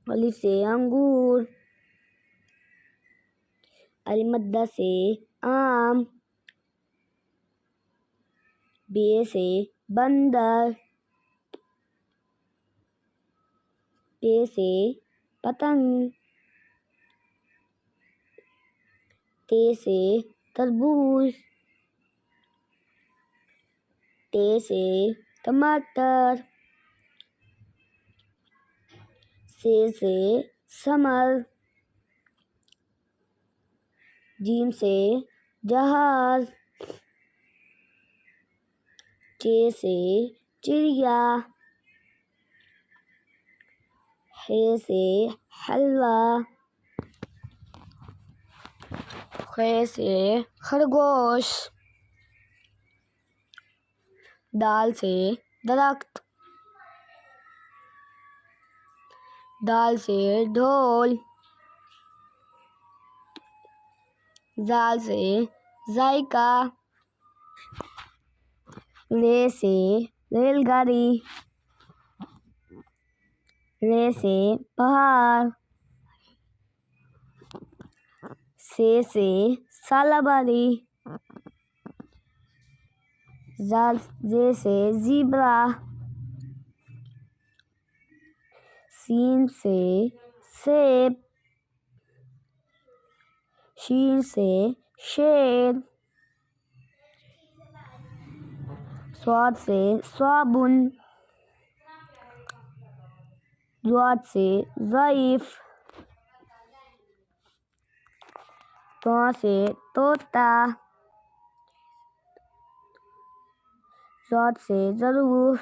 अलिफ से अंगूर, अल-मद्दा से आम, बे से बंदर, पे से पतंग, ते से तरबूज, ते से टमाटर, से समर, जीम से जहाज, चे से चिड़िया, हे से हलवा, खे से खरगोश, दाल से दरख्त, दाल से ढोल, जाल से जायका, रे से रेलगाड़ी, रे से पहाड़, से सालाबारी, जे से ज़ीब्रा, सीन से सेब, शीन से शेर, स्वाद से साबुन, ज़ाद से ज़ईफ, तो से तोता, ज़ाद से ज़रूर,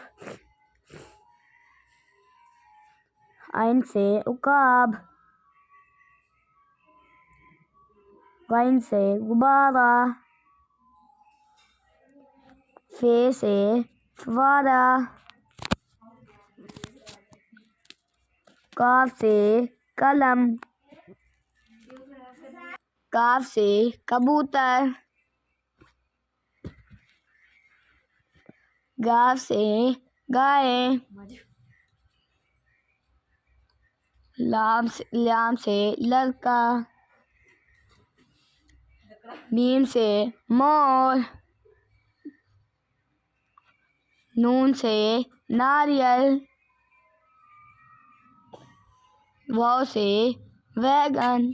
आइन से उकाब, गाइन से गुब्बारा, फे से फवारा, काफ से कलम, काफ से कबूतर, गाफ से गाय, लाम से लड़का, मीम से मोर, नून से नारियल, वाव से वैगन,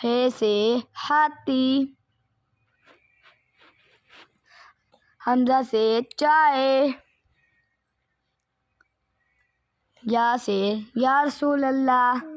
हे से हाथी, हमजा से चाय, या से या रसूल अल्लाह।